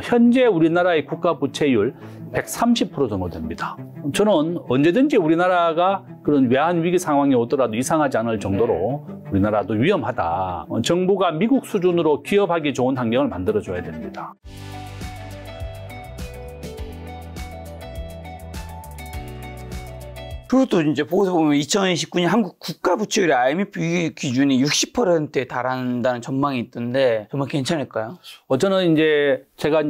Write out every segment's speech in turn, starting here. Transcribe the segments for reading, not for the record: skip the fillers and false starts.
현재 우리나라의 국가 부채율 130% 정도 됩니다. 저는 언제든지 우리나라가 그런 외환 위기 상황이 오더라도 이상하지 않을 정도로 우리나라도 위험하다. 정부가 미국 수준으로 기업하기 좋은 환경을 만들어줘야 됩니다. 그것도 이제 보고서 보면 2029년 한국 국가 부채율이 IMF 기준이 60%에 달한다는 전망이 있던데 정말 괜찮을까요? 저는 제가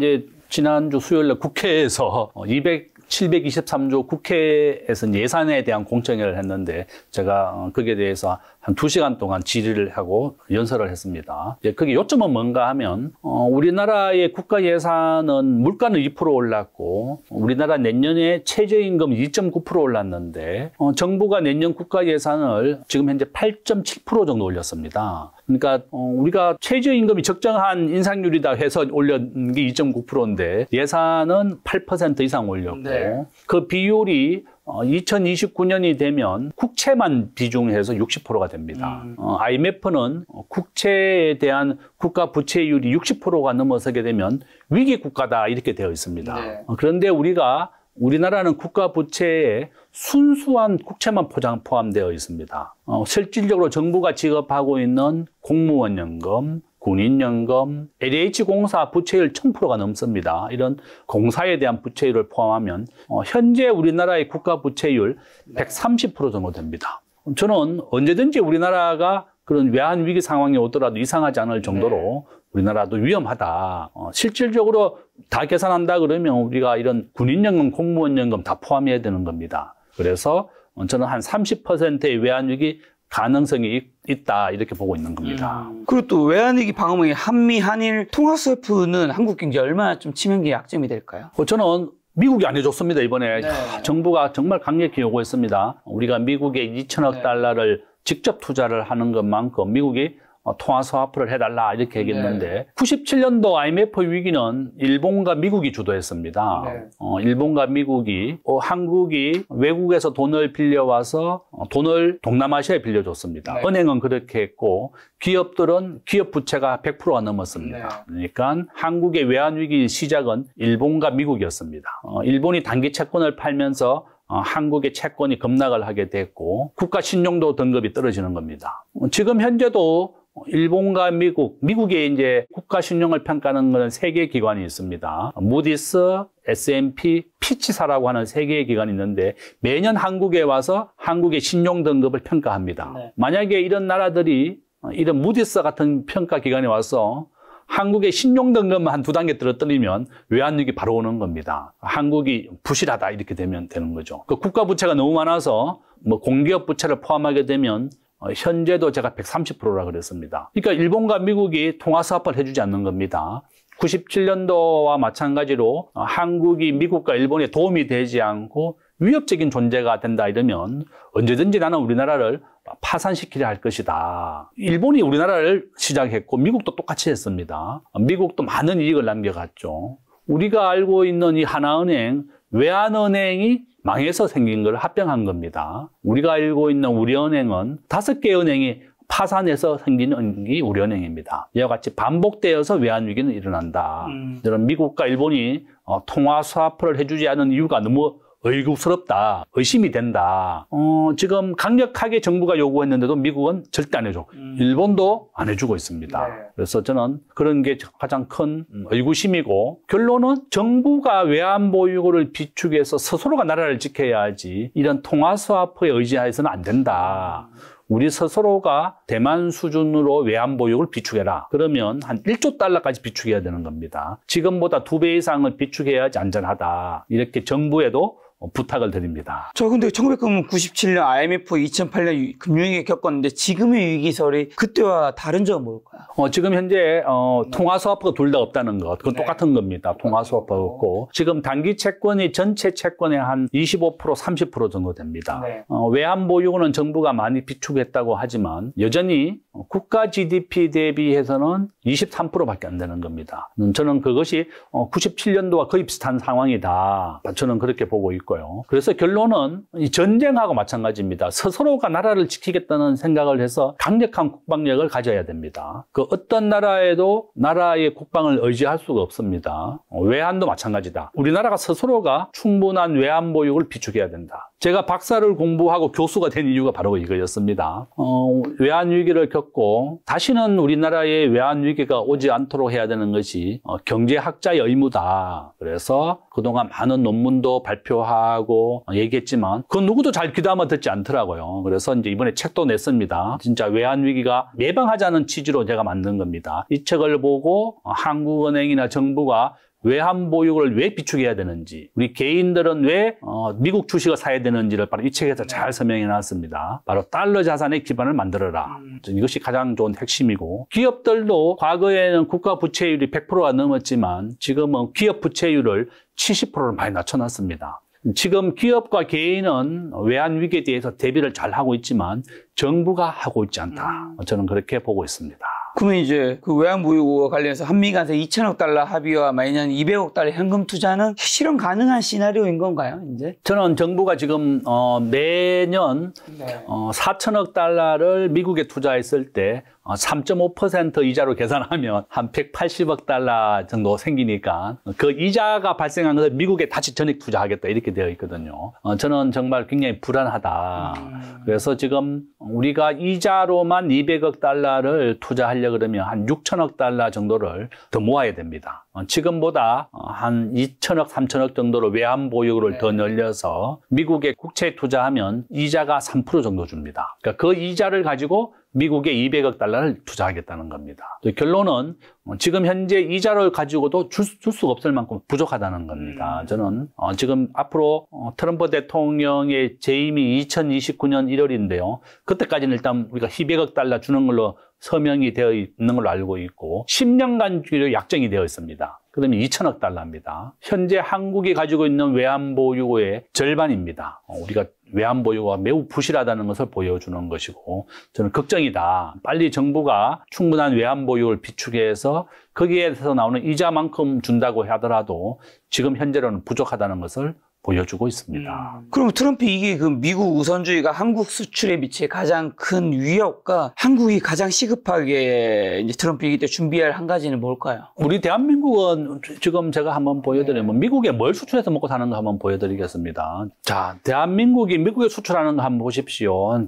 지난주 수요일에 국회에서 723조 국회에서 예산에 대한 공청회를 했는데 제가 거기에 대해서 한 2시간 동안 질의를 하고 연설을 했습니다. 거기 요점은 뭔가 하면 우리나라의 국가 예산은 물가는 2% 올랐고 우리나라 내년에 최저임금 2.9% 올랐는데 정부가 내년 국가 예산을 지금 현재 8.7% 정도 올렸습니다. 그러니까 우리가 최저임금이 적정한 인상률이다 해서 올린 게 2.9%인데 예산은 8% 이상 올렸고 네. 그 비율이 2029년이 되면 국채만 비중해서 60%가 됩니다. IMF는 국채에 대한 국가 부채율이 60%가 넘어서게 되면 위기 국가다 이렇게 되어 있습니다. 네. 그런데 우리나라는 국가 부채에 순수한 국채만 포함되어 있습니다. 실질적으로 정부가 지급하고 있는 공무원연금, 군인연금, LH공사 부채율 1000%가 넘습니다. 이런 공사에 대한 부채율을 포함하면 현재 우리나라의 국가 부채율 130% 정도 됩니다. 저는 언제든지 우리나라가 그런 외환 위기 상황이 오더라도 이상하지 않을 정도로 우리나라도 위험하다. 실질적으로 다 계산한다 그러면 우리가 이런 군인연금, 공무원연금 다 포함해야 되는 겁니다. 그래서 저는 한 30%의 외환 위기 가능성이 있다 이렇게 보고 있는 겁니다. 그리고 또 외환위기 방어막이 한미, 한일 통화 스웨프는 한국 경제에 얼마나 좀 치명적인 약점이 될까요? 저는 미국이 안 해줬습니다. 이번에 네. 정부가 정말 강력히 요구했습니다. 우리가 미국에 2천억 달러를 직접 투자를 하는 것만큼 미국이 통화 스와프를 해달라 이렇게 얘기했는데 97년도 IMF 위기는 일본과 미국이 주도했습니다. 일본과 미국이 한국이 외국에서 돈을 빌려와서 돈을 동남아시아에 빌려줬습니다. 은행은 그렇게 했고 기업들은 기업 부채가 100%가 넘었습니다. 그러니까 한국의 외환위기 시작은 일본과 미국이었습니다. 일본이 단기 채권을 팔면서 한국의 채권이 급락을 하게 됐고 국가 신용도 등급이 떨어지는 겁니다. 지금 현재도 일본과 미국의 국가 신용을 평가하는 것은 3개의 기관이 있습니다. 무디스, S&P, 피치사라고 하는 3개의 기관이 있는데 매년 한국에 와서 한국의 신용 등급을 평가합니다. 만약에 이런 나라들이 이런 무디스 같은 평가 기관에 와서 한국의 신용 등급만 한 2단계 떨어뜨리면 외환위기 바로 오는 겁니다. 한국이 부실하다 이렇게 되면 되는 거죠. 그 국가 부채가 너무 많아서 공기업 부채를 포함하게 되면 현재도 제가 130%라 그랬습니다. 그러니까 일본과 미국이 통화 스와프를 해주지 않는 겁니다. 97년도와 마찬가지로 한국이 미국과 일본에 도움이 되지 않고 위협적인 존재가 된다 이러면 언제든지 나는 우리나라를 파산시키려 할 것이다. 일본이 우리나라를 시작했고 미국도 똑같이 했습니다. 미국도 많은 이익을 남겨갔죠. 우리가 알고 있는 이 하나은행, 외환은행이 망해서 생긴 걸 합병한 겁니다. 우리가 알고 있는 우리은행은 5개 은행이 파산해서 생긴 은행이 우리은행입니다. 이와 같이 반복되어서 외환위기는 일어난다. 이런 미국과 일본이 통화 스와프를 해주지 않은 이유가 너무 의구스럽다, 의심이 된다. 지금 강력하게 정부가 요구했는데도 미국은 절대 안 해줘. 일본도 안 해주고 있습니다. 그래서 저는 그런 게 가장 큰 의구심이고 결론은 정부가 외환보유고를 비축해서 스스로가 나라를 지켜야 하지 이런 통화 스와프에 의지해서는 안 된다. 우리 스스로가 대만 수준으로 외환보유고를 비축해라. 그러면 한 1조 달러까지 비축해야 되는 겁니다. 지금보다 2배 이상을 비축해야지 안전하다. 이렇게 정부에도 부탁을 드립니다. 저 근데 1997년 IMF, 2008년 금융위기 겪었는데 지금의 위기설이 그때와 다른 점은 뭘까요? 지금 현재 통화 스와프가 둘 다 없다는 것, 그건 똑같은 겁니다. 통화 스와프가 없고 지금 단기 채권이 전체 채권의 한 25%, 30% 정도 됩니다. 외환 보유고는 정부가 많이 비축했다고 하지만 여전히 국가 GDP 대비해서는 23%밖에 안 되는 겁니다. 저는 그것이 97년도와 거의 비슷한 상황이다. 저는 그렇게 보고 있고요. 있고요. 그래서 결론은 이 전쟁하고 마찬가지입니다. 스스로가 나라를 지키겠다는 생각을 해서 강력한 국방력을 가져야 됩니다. 그 어떤 나라에도 나라의 국방을 의지할 수가 없습니다. 외환도 마찬가지다. 우리나라가 스스로가 충분한 외환 보유를 비축해야 된다. 제가 박사를 공부하고 교수가 된 이유가 바로 이거였습니다. 외환 위기를 겪고 다시는 우리나라에 외환 위기가 오지 않도록 해야 되는 것이 경제학자의 의무다. 그래서 그동안 많은 논문도 발표하고 얘기했지만 그 누구도 잘 귀담아 듣지 않더라고요. 그래서 이제 이번에 책도 냈습니다. 진짜 외환 위기가 예방하자는 취지로 제가 만든 겁니다. 이 책을 보고 한국은행이나 정부가 외환 보유를 왜 비축해야 되는지, 우리 개인들은 왜 미국 주식을 사야 되는지를 바로 이 책에서 잘 설명해 놨습니다. 바로 달러 자산의 기반을 만들어라. 이것이 가장 좋은 핵심이고, 기업들도 과거에는 국가 부채율이 100%가 넘었지만 지금은 기업 부채율을 70%를 많이 낮춰놨습니다. 지금 기업과 개인은 외환 위기에 대해서 대비를 잘 하고 있지만 정부가 하고 있지 않다. 저는 그렇게 보고 있습니다. 그러면 이제 그 외환 보유고와 관련해서 한미 간의 2천억 달러 합의와 매년 200억 달러 현금 투자는 실현 가능한 시나리오인 건가요, 이제? 저는 정부가 지금 내년 4천억 달러를 미국에 투자했을 때 3.5% 이자로 계산하면 한 180억 달러 정도 생기니까 그 이자가 발생한 것을 미국에 다시 전액 투자하겠다 이렇게 되어 있거든요. 저는 정말 굉장히 불안하다. 그래서 지금 우리가 이자로만 200억 달러를 투자하려고 그러면 한 6천억 달러 정도를 더 모아야 됩니다. 지금보다 한 2천억, 3천억 정도로 외환 보유를 더 늘려서 미국에 국채에 투자하면 이자가 3% 정도 줍니다. 그러니까 그 이자를 가지고 미국에 200억 달러를 투자하겠다는 겁니다. 결론은 지금 현재 이자를 가지고도 줄 수가 없을 만큼 부족하다는 겁니다. 저는 지금 앞으로 트럼프 대통령의 재임이 2029년 1월인데요. 그때까지는 일단 우리가 200억 달러 주는 걸로 서명이 되어 있는 걸로 알고 있고 10년간 주기로 약정이 되어 있습니다. 그러면 2천억 달러입니다. 현재 한국이 가지고 있는 외환 보유고의 절반입니다. 우리가 외환 보유고가 매우 부실하다는 것을 보여주는 것이고 저는 걱정이다. 빨리 정부가 충분한 외환 보유를 비축해서 거기에서 나오는 이자만큼 준다고 하더라도 지금 현재로는 부족하다는 것을 보여주고 있습니다. 그럼 트럼프 이게 그 미국 우선주의가 한국 수출에 미칠 가장 큰 위협과 한국이 가장 시급하게 이제 트럼프 이기 때 준비할 한 가지는 뭘까요? 우리 대한민국은 지금 제가 한번 보여드리면 미국에 뭘 수출해서 먹고 사는 거 한번 보여드리겠습니다. 자, 대한민국이 미국에 수출하는 거 한번 보십시오.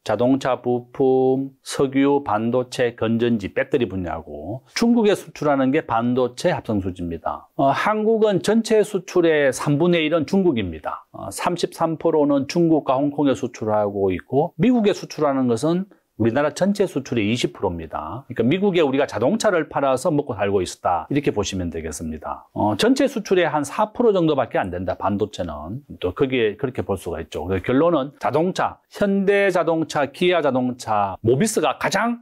자동차 부품, 석유, 반도체, 건전지, 배터리 분야고 중국에 수출하는 게 반도체 합성수지입니다. 한국은 전체 수출의 3분의 1은 중국입니다. 33%는 중국과 홍콩에 수출하고 있고 미국에 수출하는 것은 우리나라 전체 수출의 20%입니다. 그러니까 미국에 우리가 자동차를 팔아서 먹고 살고 있었다. 이렇게 보시면 되겠습니다. 전체 수출의 한 4% 정도밖에 안 된다. 반도체는. 또 거기에 그렇게 볼 수가 있죠. 그래서 결론은 자동차, 현대자동차, 기아자동차, 모비스가 가장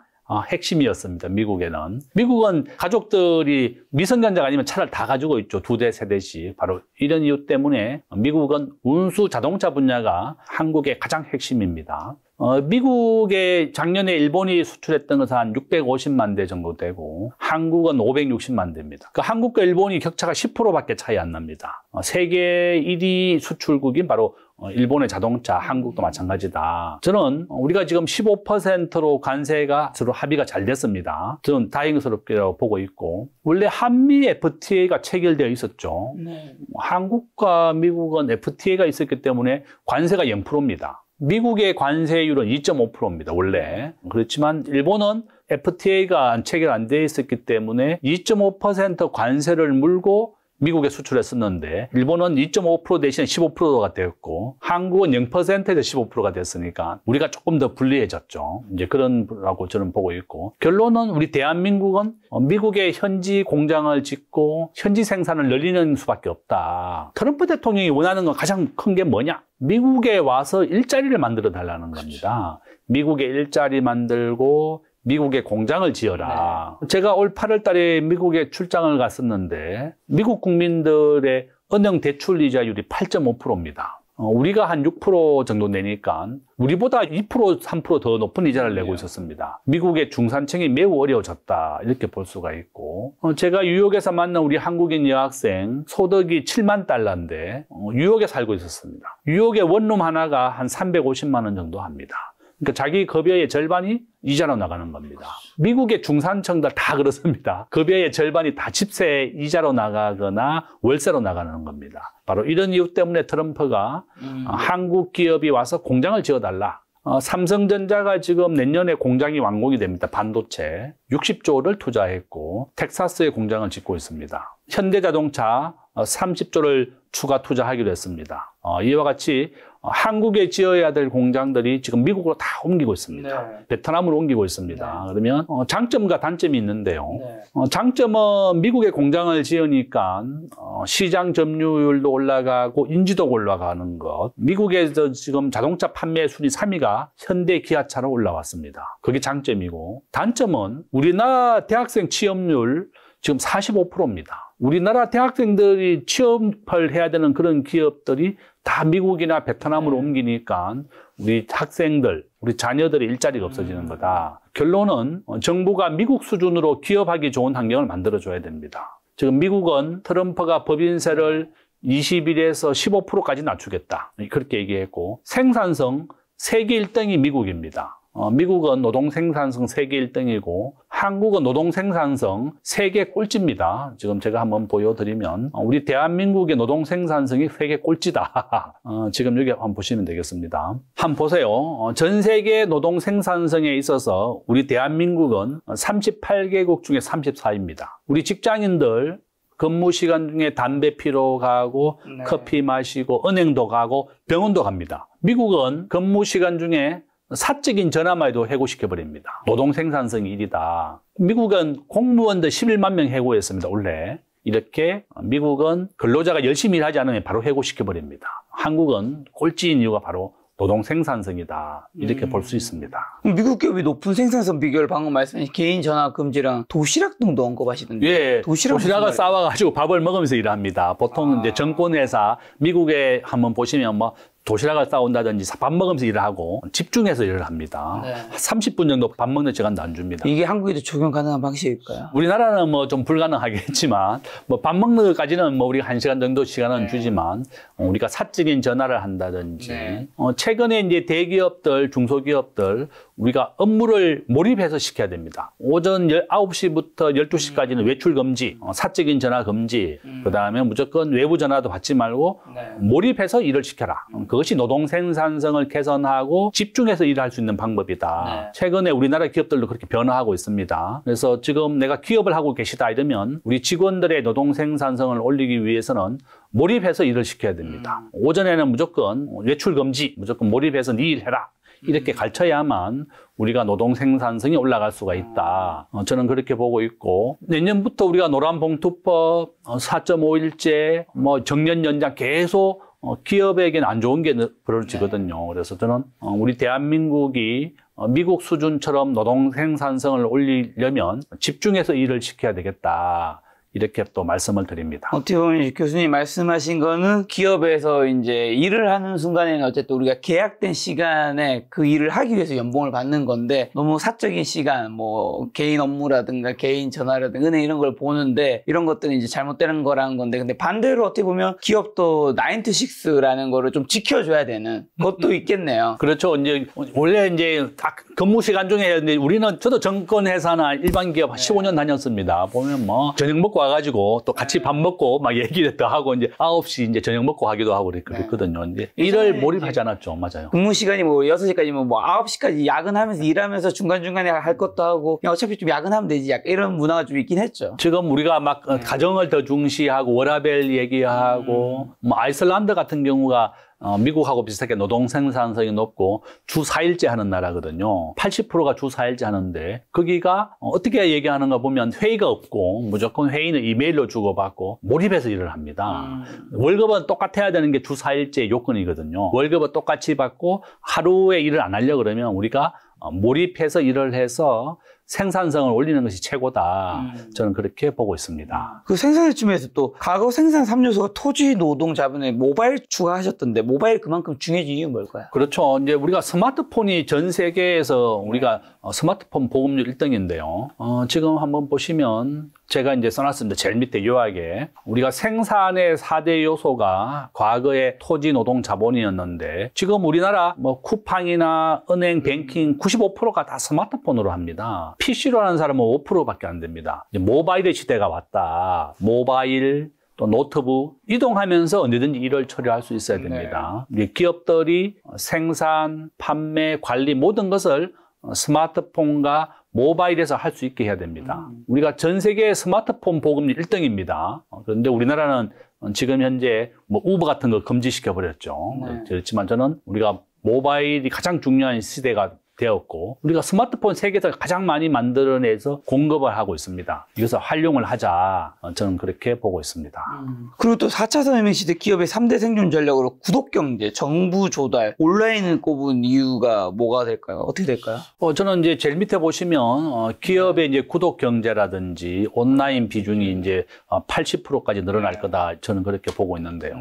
핵심이었습니다. 미국에는. 미국은 가족들이 미성년자가 아니면 차를 다 가지고 있죠. 2대, 3대씩. 바로 이런 이유 때문에 미국은 운수 자동차 분야가 한국의 가장 핵심입니다. 미국에 작년에 일본이 수출했던 것은 한 650만 대 정도 되고 한국은 560만 대입니다. 그 한국과 일본이 격차가 10%밖에 차이 안 납니다. 세계 1위 수출국인 바로 일본의 자동차, 한국도 마찬가지다. 저는 우리가 지금 15%로 관세가 서로 합의가 잘 됐습니다. 저는 다행스럽게라고 보고 있고 원래 한미 FTA가 체결되어 있었죠. 네. 한국과 미국은 FTA가 있었기 때문에 관세가 0%입니다. 미국의 관세율은 2.5%입니다. 원래. 그렇지만 일본은 FTA가 체결 안 돼 있었기 때문에 2.5% 관세를 물고 미국에 수출했었는데 일본은 2.5% 대신에 15%가 되었고 한국은 0%에서 15%가 됐으니까 우리가 조금 더 불리해졌죠. 이제 그런 거라고 저는 보고 있고 결론은 우리 대한민국은 미국의 현지 공장을 짓고 현지 생산을 늘리는 수밖에 없다. 트럼프 대통령이 원하는 건 가장 큰 게 뭐냐? 미국에 와서 일자리를 만들어 달라는 겁니다. 미국에 일자리 만들고 미국에 공장을 지어라. 네. 제가 올 8월 달에 미국에 출장을 갔었는데 미국 국민들의 은행 대출 이자율이 8.5%입니다. 우리가 한 6% 정도 내니까 우리보다 2%, 3% 더 높은 이자를 내고 있었습니다. 미국의 중산층이 매우 어려워졌다 이렇게 볼 수가 있고 제가 뉴욕에서 만난 우리 한국인 여학생 소득이 7만 달러인데 뉴욕에 살고 있었습니다. 뉴욕의 원룸 하나가 한 350만 원 정도 합니다. 그러니까 자기 급여의 절반이 이자로 나가는 겁니다. 미국의 중산층들 다 그렇습니다. 급여의 절반이 다 집세 이자로 나가거나 월세로 나가는 겁니다. 바로 이런 이유 때문에 트럼프가 한국 기업이 와서 공장을 지어달라. 삼성전자가 지금 내년에 공장이 완공이 됩니다. 반도체 60조를 투자했고 텍사스에 공장을 짓고 있습니다. 현대자동차 30조를 추가 투자하기로 했습니다. 이와 같이 한국에 지어야 될 공장들이 지금 미국으로 다 옮기고 있습니다. 네. 베트남으로 옮기고 있습니다. 네. 그러면 장점과 단점이 있는데요. 네. 장점은 미국에 공장을 지으니까 시장 점유율도 올라가고 인지도가 올라가는 것. 미국에서 지금 자동차 판매 순위 3위가 현대 기아차로 올라왔습니다. 그게 장점이고 단점은 우리나라 대학생 취업률 지금 45%입니다. 우리나라 대학생들이 취업을 해야 되는 그런 기업들이 다 미국이나 베트남으로 옮기니까 우리 학생들, 우리 자녀들의 일자리가 없어지는 거다. 결론은 정부가 미국 수준으로 기업하기 좋은 환경을 만들어줘야 됩니다. 지금 미국은 트럼프가 법인세를 21에서 15%까지 낮추겠다. 그렇게 얘기했고 생산성 세계 1등이 미국입니다. 미국은 노동 생산성 세계 1등이고 한국은 노동 생산성 세계 꼴찌입니다. 지금 제가 한번 보여드리면 우리 대한민국의 노동 생산성이 세계 꼴찌다. 지금 여기 한번 보시면 되겠습니다. 한번 보세요. 전 세계 노동 생산성에 있어서 우리 대한민국은 38개국 중에 34입니다. 우리 직장인들 근무 시간 중에 담배 피러 가고 네. 커피 마시고 은행도 가고 병원도 갑니다. 미국은 근무 시간 중에 사적인 전화만 해도 해고시켜버립니다. 노동 생산성이 1위다. 미국은 공무원들 11만 명 해고했습니다. 원래 이렇게 미국은 근로자가 열심히 일하지 않으면 바로 해고시켜버립니다. 한국은 꼴찌인 이유가 바로 노동 생산성이다. 이렇게 볼 수 있습니다. 미국 기업이 높은 생산성 비결 방금 말씀하신 개인 전화 금지랑 도시락 등도 언급하시던데. 예, 도시락을 싸와가지고 밥을 먹으면서 일합니다. 보통 이제 정권회사 미국에 한번 보시면 뭐 도시락을 싸온다든지 밥 먹으면서 일을 하고 집중해서 일을 합니다. 네. 30분 정도 밥 먹는 시간도 안 줍니다. 이게 한국에도 적용 가능한 방식일까요? 우리나라는 뭐 좀 불가능하겠지만 뭐 밥 먹는 것까지는 뭐 우리가 1시간 정도 시간은 네. 주지만 우리가 사적인 전화를 한다든지 네. 최근에 이제 대기업들, 중소기업들 우리가 업무를 몰입해서 시켜야 됩니다. 오전 9시부터 12시까지는 외출 금지, 사적인 전화 금지, 그다음에 무조건 외부 전화도 받지 말고 네. 몰입해서 일을 시켜라. 그것이 노동 생산성을 개선하고 집중해서 일할 수 있는 방법이다. 네. 최근에 우리나라 기업들도 그렇게 변화하고 있습니다. 그래서 지금 내가 기업을 하고 계시다 이러면 우리 직원들의 노동 생산성을 올리기 위해서는 몰입해서 일을 시켜야 됩니다. 오전에는 무조건 외출 금지, 무조건 몰입해서 네 일 해라. 이렇게 가르쳐야만 우리가 노동 생산성이 올라갈 수가 있다. 저는 그렇게 보고 있고 내년부터 우리가 노란봉투법, 4.5일제, 뭐 정년 연장 계속 기업에게는 안 좋은 게 벌어지거든요. 그래서 저는 우리 대한민국이 미국 수준처럼 노동 생산성을 올리려면 집중해서 일을 시켜야 되겠다. 이렇게 또 말씀을 드립니다. 어떻게 보면 교수님 말씀하신 거는 기업에서 이제 일을 하는 순간에는 어쨌든 우리가 계약된 시간에 그 일을 하기 위해서 연봉을 받는 건데 너무 사적인 시간, 뭐 개인 업무라든가 개인 전화라든가 은행 이런 걸 보는데 이런 것들은 이제 잘못되는 거라는 건데 근데 반대로 어떻게 보면 기업도 9 to 6라는 거를 좀 지켜줘야 되는 것도 있겠네요. 그렇죠. 이제 원래 이제 딱 근무 시간 중에 우리는 저도 정권 회사나 일반 기업 15년 다녔습니다. 보면 뭐 저녁 먹고 와가지고 또 같이 밥 먹고 막 얘기를 더 하고 이제 9시 이제 저녁 먹고 하기도 하고 그랬거든요. 이제 일을 몰입하지 않았죠. 맞아요. 근무 시간이 뭐 6시까지면 뭐 9시까지 야근하면서 일하면서 중간중간에 할 것도 하고 그냥 어차피 좀 야근하면 되지. 약간 이런 문화가 좀 있긴 했죠. 지금 우리가 막 가정을 더 중시하고 워라밸 얘기하고 뭐 아이슬란드 같은 경우가 미국하고 비슷하게 노동 생산성이 높고 주 4일제 하는 나라거든요. 80%가 주 4일제 하는데 거기가 어떻게 얘기하는가 보면 회의가 없고 무조건 회의는 이메일로 주고받고 몰입해서 일을 합니다. 월급은 똑같아야 되는 게 주 4일제 요건이거든요. 월급은 똑같이 받고 하루에 일을 안 하려고 그러면 우리가 몰입해서 일을 해서 생산성을 올리는 것이 최고다. 저는 그렇게 보고 있습니다. 그 생산의 측면에서 또 과거 생산 3요소가 토지, 노동, 자본에 모바일 추가하셨던데 모바일 그만큼 중요해진 이유는 뭘까요? 그렇죠. 이제 우리가 스마트폰이 전 세계에서 우리가 스마트폰 보급률 1등인데요. 지금 한번 보시면 제가 이제 써놨습니다. 제일 밑에 요약에 우리가 생산의 4대 요소가 과거에 토지, 노동, 자본이었는데 지금 우리나라 뭐 쿠팡이나 은행, 뱅킹 95%가 다 스마트폰으로 합니다. PC로 하는 사람은 5%밖에 안 됩니다. 이제 모바일의 시대가 왔다. 모바일 또 노트북 이동하면서 언제든지 일을 처리할 수 있어야 됩니다. 이제 기업들이 생산, 판매, 관리 모든 것을 스마트폰과 모바일에서 할 수 있게 해야 됩니다. 우리가 전 세계 스마트폰 보급률 1등입니다. 그런데 우리나라는 지금 현재 뭐 우버 같은 거 금지시켜 버렸죠. 그렇지만 저는 우리가 모바일이 가장 중요한 시대가 되었고 우리가 스마트폰 세계에서 가장 많이 만들어내서 공급을 하고 있습니다. 이것을 활용을 하자. 저는 그렇게 보고 있습니다. 그리고 또 4차 산업혁명 시대 기업의 3대 생존 전략으로 구독경제, 정부 조달, 온라인을 꼽은 이유가 뭐가 될까요? 어떻게 될까요? 저는 이제 제일 밑에 보시면 기업의 이제 구독 경제라든지 온라인 비중이 이제 80%까지 늘어날 거다. 저는 그렇게 보고 있는데요.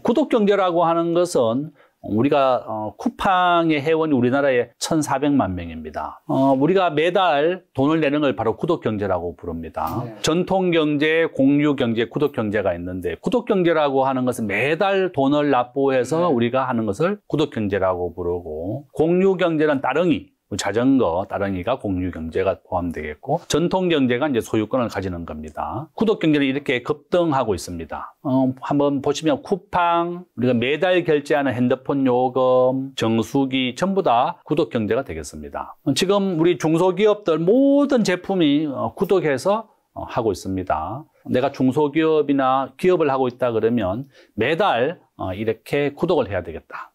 구독 경제라고 하는 것은 우리가 쿠팡의 회원이 우리나라에 1,400만 명입니다. 우리가 매달 돈을 내는 걸 바로 구독경제라고 부릅니다. 전통경제, 공유경제, 구독경제가 있는데 구독경제라고 하는 것은 매달 돈을 납부해서 우리가 하는 것을 구독경제라고 부르고 공유경제는 따릉이, 자전거, 따릉이가 공유경제가 포함되겠고 전통경제가 이제 소유권을 가지는 겁니다. 구독경제는 이렇게 급등하고 있습니다. 한번 보시면 쿠팡, 우리가 매달 결제하는 핸드폰 요금, 정수기 전부 다 구독경제가 되겠습니다. 지금 우리 중소기업들 모든 제품이 구독해서 하고 있습니다. 내가 중소기업이나 기업을 하고 있다 그러면 매달 이렇게 구독을 해야 되겠다.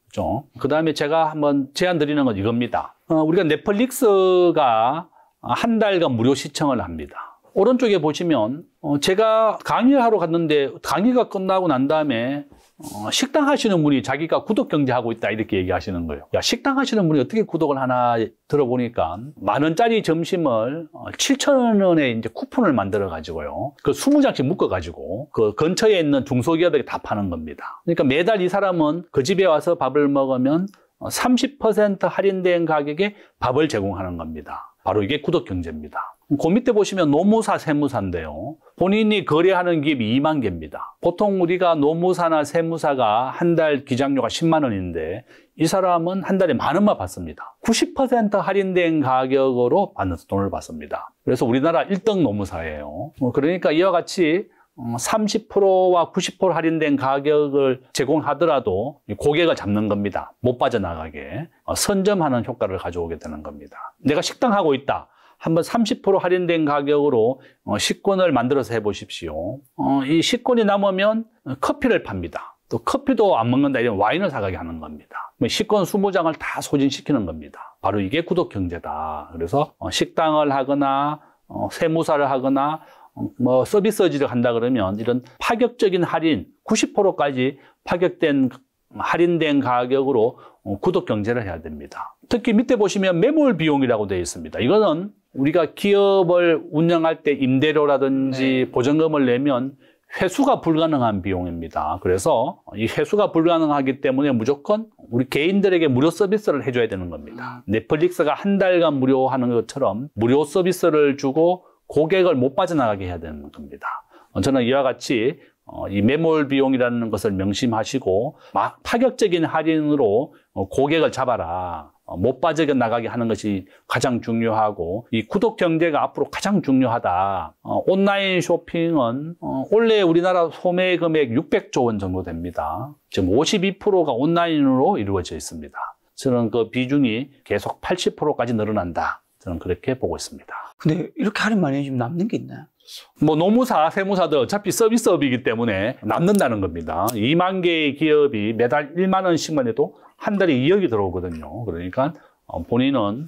그 다음에 제가 한번 제안 드리는 건 이겁니다. 우리가 넷플릭스가 한 달간 무료 시청을 합니다. 오른쪽에 보시면 제가 강의를 하러 갔는데 강의가 끝나고 난 다음에 식당 하시는 분이 자기가 구독 경제하고 있다 이렇게 얘기하시는 거예요. 야, 식당 하시는 분이 어떻게 구독을 하나 들어보니까 10,000원짜리 점심을 7,000원에 이제 쿠폰을 만들어 가지고요. 그 20장씩 묶어 가지고 그 근처에 있는 중소기업에게 다 파는 겁니다. 그러니까 매달 이 사람은 그 집에 와서 밥을 먹으면 30% 할인된 가격에 밥을 제공하는 겁니다. 바로 이게 구독 경제입니다. 그 밑에 보시면 노무사, 세무사인데요. 본인이 거래하는 기업이 2만 개입니다. 보통 우리가 노무사나 세무사가 한 달 기장료가 10만 원인데 이 사람은 한 달에 10,000원만 받습니다. 90% 할인된 가격으로 돈을 받습니다. 그래서 우리나라 1등 노무사예요. 그러니까 이와 같이 30%와 90% 할인된 가격을 제공하더라도 고객을 잡는 겁니다. 못 빠져나가게. 선점하는 효과를 가져오게 되는 겁니다. 내가 식당 하고 있다. 한번 30% 할인된 가격으로 식권을 만들어서 해보십시오. 이 식권이 남으면 커피를 팝니다. 또 커피도 안 먹는다 이런 와인을 사가게 하는 겁니다. 식권 20장을 다 소진시키는 겁니다. 바로 이게 구독 경제다. 그래서 식당을 하거나 세무사를 하거나 뭐 서비스지를 한다 그러면 이런 파격적인 할인 90%까지 파격된 할인된 가격으로 구독 경제를 해야 됩니다. 특히 밑에 보시면 매몰 비용이라고 되어 있습니다. 이거는 우리가 기업을 운영할 때 임대료라든지 보증금을 내면 회수가 불가능한 비용입니다. 그래서 이 회수가 불가능하기 때문에 무조건 우리 개인들에게 무료 서비스를 해줘야 되는 겁니다. 넷플릭스가 한 달간 무료 하는 것처럼 무료 서비스를 주고 고객을 못 빠져나가게 해야 되는 겁니다. 저는 이와 같이 이 매몰 비용이라는 것을 명심하시고 파격적인 할인으로 고객을 잡아라. 못 빠져나가게 하는 것이 가장 중요하고 이 구독 경제가 앞으로 가장 중요하다. 온라인 쇼핑은 원래 우리나라 소매 금액 600조 원 정도 됩니다. 지금 52%가 온라인으로 이루어져 있습니다. 저는 그 비중이 계속 80%까지 늘어난다. 저는 그렇게 보고 있습니다. 근데 이렇게 할인 많이 해주면 남는 게 있나요? 뭐 노무사, 세무사도 어차피 서비스업이기 때문에 남는다는 겁니다. 2만 개의 기업이 매달 1만 원씩만 해도 한 달에 2억이 들어오거든요. 그러니까 본인은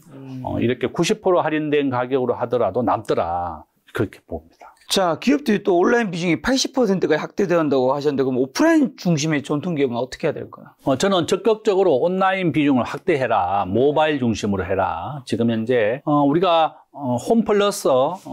이렇게 90% 할인된 가격으로 하더라도 남더라. 그렇게 봅니다. 자, 기업들이 또 온라인 비중이 80%가 확대된다고 하셨는데 그럼 오프라인 중심의 전통기업은 어떻게 해야 될까요? 저는 적극적으로 온라인 비중을 확대해라. 모바일 중심으로 해라. 지금 현재 우리가 홈플러스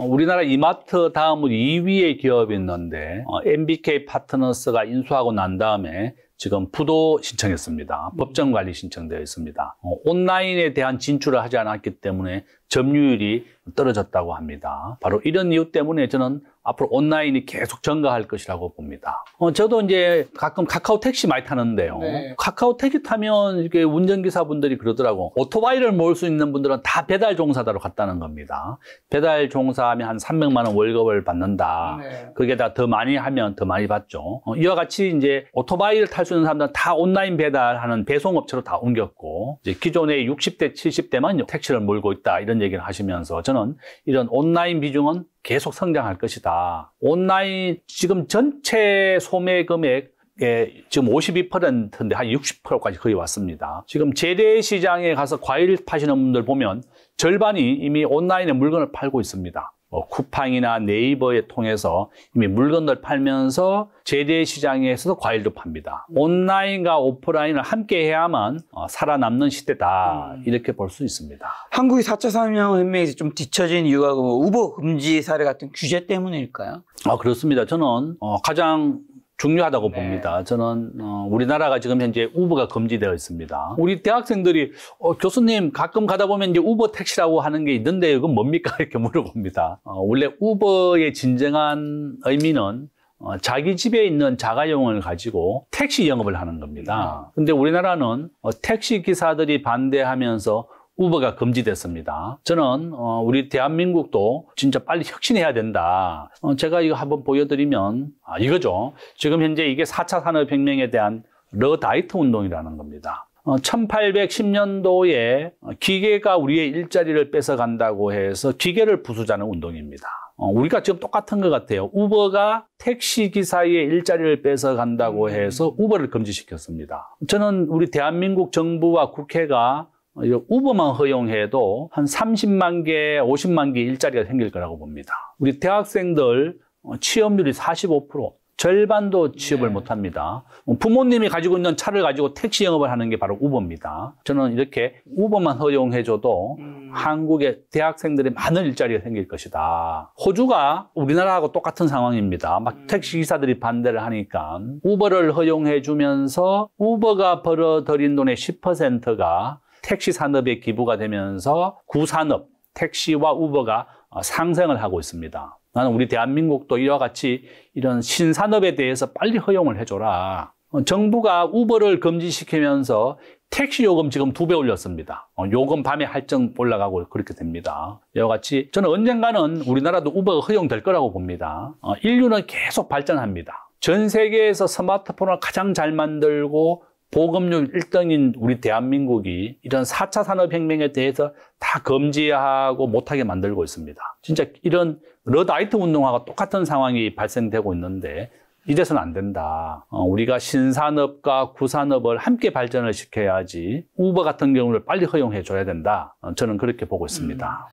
우리나라 이마트 다음으로 2위의 기업이 있는데 MBK 파트너스가 인수하고 난 다음에 지금 부도 신청했습니다. 법정 관리 신청되어 있습니다. 온라인에 대한 진출을 하지 않았기 때문에 점유율이 떨어졌다고 합니다. 바로 이런 이유 때문에 저는 앞으로 온라인이 계속 증가할 것이라고 봅니다. 저도 이제 가끔 카카오 택시 많이 타는데요. 네. 카카오 택시 타면 이렇게 운전기사분들이 그러더라고. 오토바이를 몰 수 있는 분들은 다 배달 종사자로 갔다는 겁니다. 배달 종사하면 한 300만 원 월급을 받는다. 네. 그게 다 더 많이 하면 더 많이 받죠. 이와 같이 이제 오토바이를 탈 수 있는 사람들은 다 온라인 배달하는 배송업체로 다 옮겼고, 이제 기존의 60대, 70대만 택시를 몰고 있다. 이런 얘기를 하시면서 저는 이런 온라인 비중은 계속 성장할 것이다. 온라인 지금 전체 소매 금액의 지금 52%인데 한 60%까지 거의 왔습니다. 지금 재래시장에 가서 과일 파시는 분들 보면 절반이 이미 온라인에 물건을 팔고 있습니다. 쿠팡이나 네이버에 통해서 이미 물건들 팔면서 재래시장에서도 과일도 팝니다. 온라인과 오프라인을 함께 해야만 살아남는 시대다. 이렇게 볼 수 있습니다. 한국이 4차 산업혁명에서 좀 뒤처진 이유가 우버 금지 사례 같은 규제 때문일까요? 그렇습니다. 저는 가장 중요하다고 봅니다. 저는 우리나라가 지금 현재 우버가 금지되어 있습니다. 우리 대학생들이 교수님 가끔 가다 보면 이제 우버 택시라고 하는 게 있는데 이건 뭡니까? 이렇게 물어봅니다. 원래 우버의 진정한 의미는 자기 집에 있는 자가용을 가지고 택시 영업을 하는 겁니다. 근데 우리나라는 택시 기사들이 반대하면서 우버가 금지됐습니다. 저는 우리 대한민국도 진짜 빨리 혁신해야 된다. 제가 이거 한번 보여드리면 이거죠. 지금 현재 이게 4차 산업혁명에 대한 러다이트 운동이라는 겁니다. 1810년도에 기계가 우리의 일자리를 뺏어간다고 해서 기계를 부수자는 운동입니다. 우리가 지금 똑같은 것 같아요. 우버가 택시기사의 일자리를 뺏어간다고 해서 우버를 금지시켰습니다. 저는 우리 대한민국 정부와 국회가 우버만 허용해도 한 30만 개, 50만 개 일자리가 생길 거라고 봅니다. 우리 대학생들 취업률이 45%, 절반도 취업을 못합니다. 부모님이 가지고 있는 차를 가지고 택시 영업을 하는 게 바로 우버입니다. 저는 이렇게 우버만 허용해줘도 한국의 대학생들의 많은 일자리가 생길 것이다. 호주가 우리나라하고 똑같은 상황입니다. 막 택시 기사들이 반대를 하니까 우버를 허용해주면서 우버가 벌어들인 돈의 10%가 택시 산업에 기부가 되면서 구산업, 택시와 우버가 상승을 하고 있습니다. 나는 우리 대한민국도 이와 같이 이런 신산업에 대해서 빨리 허용을 해줘라. 정부가 우버를 금지시키면서 택시 요금 지금 2배 올렸습니다. 요금 밤에 할증 올라가고 그렇게 됩니다. 이와 같이 저는 언젠가는 우리나라도 우버가 허용될 거라고 봅니다. 인류는 계속 발전합니다. 전 세계에서 스마트폰을 가장 잘 만들고 보급률 1등인 우리 대한민국이 이런 4차 산업혁명에 대해서 다 금지하고 못하게 만들고 있습니다. 진짜 이런 러다이트 운동하고 똑같은 상황이 발생되고 있는데 이래서는 안 된다. 우리가 신산업과 구산업을 함께 발전을 시켜야지 우버 같은 경우를 빨리 허용해 줘야 된다. 저는 그렇게 보고 있습니다.